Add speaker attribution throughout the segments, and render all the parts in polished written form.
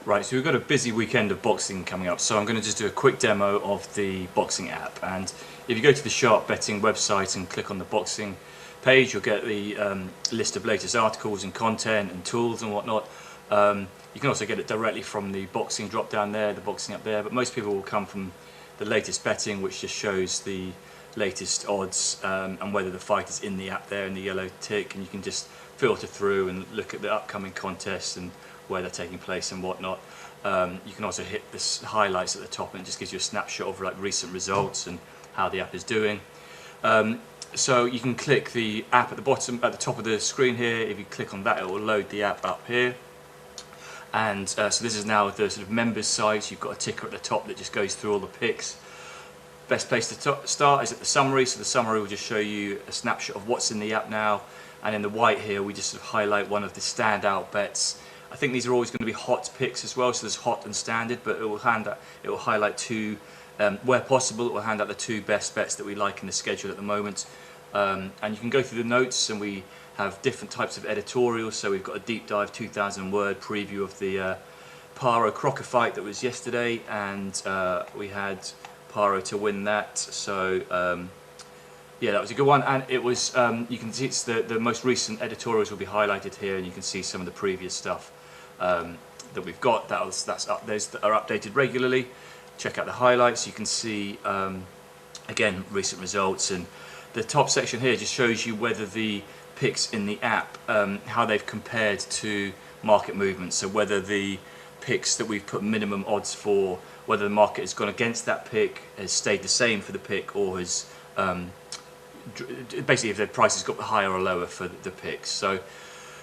Speaker 1: Right, so we've got a busy weekend of boxing coming up, so I'm going to just do a quick demo of the boxing app. And if you go to the SharpBetting website and click on the boxing page, you'll get the list of latest articles and content and tools and whatnot. You can also get it directly from the boxing drop down there, the boxing app there, but most people will come from the latest betting, which just shows the latest odds and whether the fight is in the app there in the yellow tick, and you can just filter through and look at the upcoming contests and where they're taking place and whatnot. You can also hit the highlights at the top, and it just gives you a snapshot of like recent results and how the app is doing. So you can click the app at the bottom, at the top of the screen here. If you click on that, it will load the app up here. And so this is now the sort of members site. You've got a ticker at the top that just goes through all the picks. Best place to start is at the summary. So the summary will just show you a snapshot of what's in the app now. And in the white here, we just sort of highlight one of the standout bets. I think these are always going to be hot picks as well, so there's hot and standard, but it will highlight two, where possible, it will hand out the two best bets that we like in the schedule at the moment. And you can go through the notes, and we have different types of editorials. So we've got a deep dive 2,000 word preview of the Paro Crocker fight that was yesterday, and we had Paro to win that. So yeah, that was a good one, and it was. You can see it's the most recent editorials will be highlighted here, and you can see some of the previous stuff that we've got. Those are updated regularly. Check out the highlights. You can see again recent results, and the top section here just shows you whether the picks in the app how they've compared to market movements. So whether the picks that we've put minimum odds for, whether the market has gone against that pick, has stayed the same for the pick, or has basically if the price has got higher or lower for the picks. So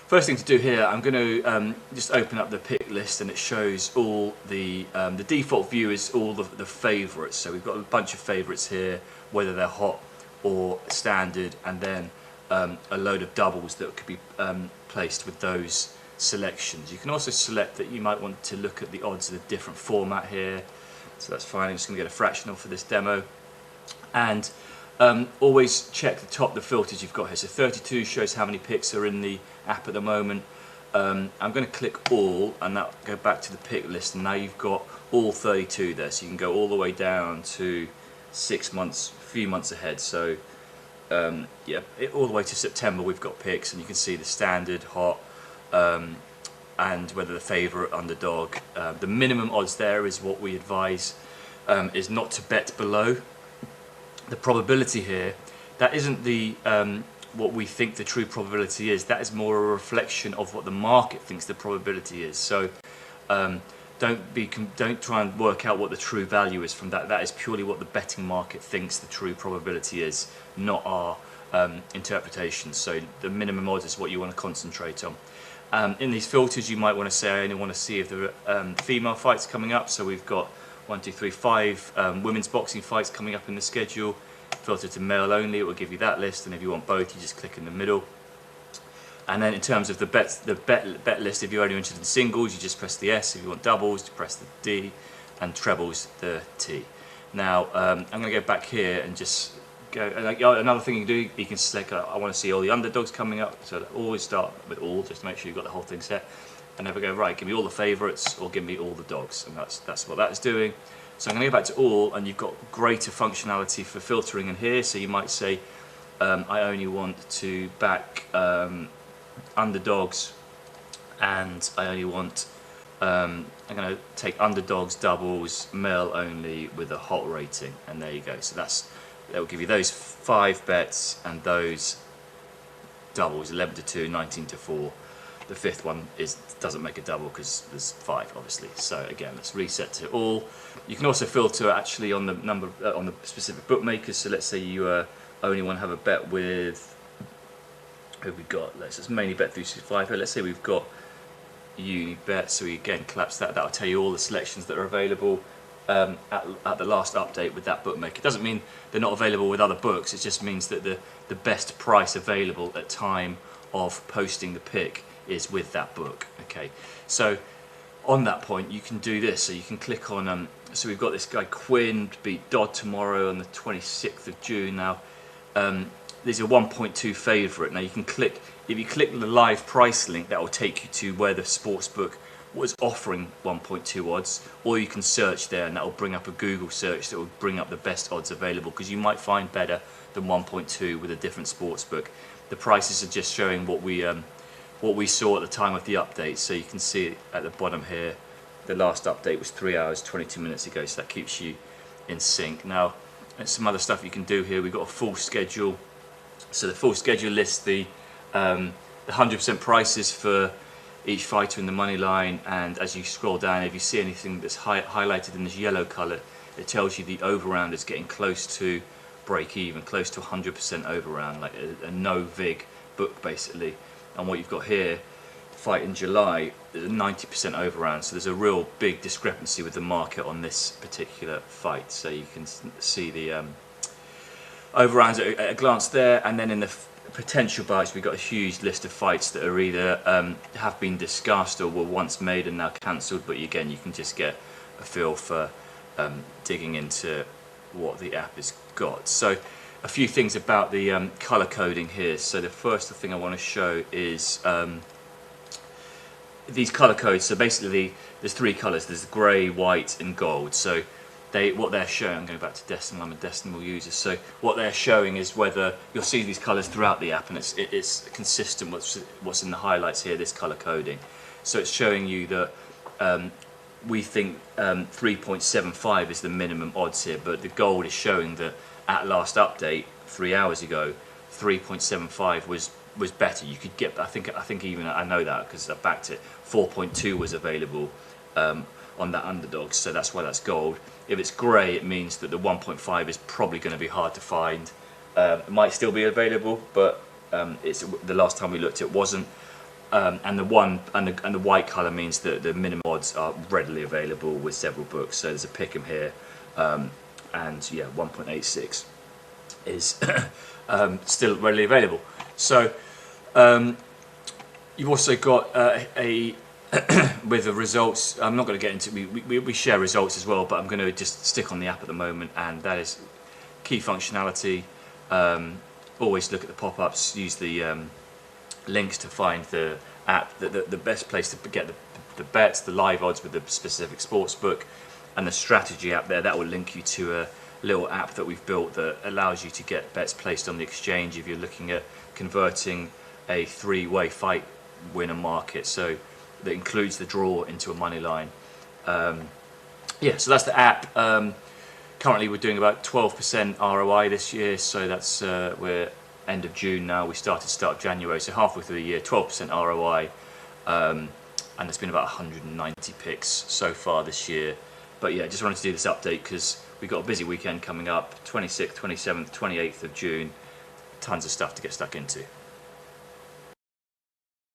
Speaker 1: first thing to do here, I'm going to just open up the pick list, and it shows all the default view is all the favourites. So we've got a bunch of favourites here, whether they're hot or standard, and then a load of doubles that could be placed with those selections. You can also select that you might want to look at the odds in a different format here, so that's fine. I'm just going to get a fractional for this demo, and always check the filters you've got here. So 32 shows how many picks are in the app at the moment. I'm going to click all, and that'll go back to the pick list, and now you've got all 32 there, so you can go all the way down to 6 months, a few months ahead. So yeah, all the way to September we've got picks, and you can see the standard, hot, and whether the favourite, underdog. The minimum odds there is what we advise is not to bet below. The probability here, that isn't the what we think the true probability is. That is more a reflection of what the market thinks the probability is. So don't try and work out what the true value is from that. That is purely what the betting market thinks the true probability is, not our interpretation. So the minimum odds is what you want to concentrate on. In these filters, you might want to say, I only want to see if there are female fights coming up. So we've got 1, 2, 3, 5 women's boxing fights coming up in the schedule. Filter to male only, it will give you that list, and if you want both, you just click in the middle. And then in terms of the bet list, if you're only interested in singles, you just press the S. If you want doubles, you press the D, and trebles, the T. Now I'm going to go back here and just go. Another thing you can do, you can select. I want to see all the underdogs coming up, so always start with all, just to make sure you've got the whole thing set. And never go, right, give me all the favourites or give me all the dogs, and that's what that's doing. So I'm going to go back to all, and you've got greater functionality for filtering in here. So you might say, I only want to back underdogs, and I only want, I'm going to take underdogs, doubles, male only with a hot that and there you go. So that will give you those 5 bets and those doubles, 11 to 2, 19 to 4. The 5th one doesn't make a double because there's 5, obviously. So again, let's reset to all. You can also filter actually on the number on the specific bookmakers. So let's say you only want to have a bet with who we got. Let's just mainly bet 365 here. Let's say we've got Unibet. So we again collapse that. That'll tell you all the selections that are available at the last update with that bookmaker. It doesn't mean they're not available with other books. It just means that the best price available at time of posting the pick is with that book. Okay, so on that point you can do this. So you can click on so we've got this guy Quinn to beat Dodd tomorrow on the 26th of June. Now there's a 1.2 favourite. Now you can click, if you click the live price link, that will take you to where the sportsbook was offering 1.2 odds, or you can search there and that will bring up a Google search that will bring up the best odds available, because you might find better than 1.2 with a different sports book. The prices are just showing what we saw at the time of the update. So you can see it at the bottom here. The last update was 3 hours 22 minutes ago, so that keeps you in sync. Now, there's some other stuff you can do here. We've got a full schedule. So the full schedule lists the 100% prices for each fighter in the money line, and as you scroll down, if you see anything that's highlighted in this yellow colour, it tells you the overround is getting close to break even, close to 100% overround, like a no vig book basically. And what you've got here, fight in July, there's a 90% overround, so there's a real big discrepancy with the market on this particular fight. So you can see the overrounds at a glance there, and then in the potential bites we've got a huge list of fights that are either have been discussed or were once made and now cancelled, but again you can just get a feel for digging into what the app has got. So a few things about the colour coding here. So the first thing I want to show is these colour codes. So basically there's three colours, there's grey, white and gold. So what they're showing, I'm going back to decimal, I'm a decimal user, so what they're showing is whether you'll see these colours throughout the app, and it's consistent with what's in the highlights here, this colour coding. So it's showing you that we think 3.75 is the minimum odds here, but the gold is showing that at last update 3 hours ago 3.75 was better. You could get, I think even, I know that because I backed it, 4.2 was available on that underdog, so that's why that's gold. If it's grey, it means that the 1.5 is probably going to be hard to find. It might still be available, but it's the last time we looked it wasn't. And the white colour means that the minimum odds are readily available with several books. So there's a pick'em here, and yeah, 1.86 is still readily available. So you've also got a with the results. I'm not going to get into, we share results as well, but I'm going to just stick on the app at the moment, and that is key functionality. Always look at the pop-ups, use the links to find the app, the best place to get the bets, the live odds with the specific sports book, and the strategy app there. That will link you to a little app that we've built that allows you to get bets placed on the exchange if you're looking at converting a three-way fight winner market. So that includes the draw into a money line. Yeah, so that's the app. Currently we're doing about 12% ROI this year, so that's we're end of June now. We started start of January, so halfway through the year, 12% ROI, and there's been about 190 picks so far this year. But yeah, just wanted to do this update because we've got a busy weekend coming up, 26th, 27th, 28th of June. Tons of stuff to get stuck into.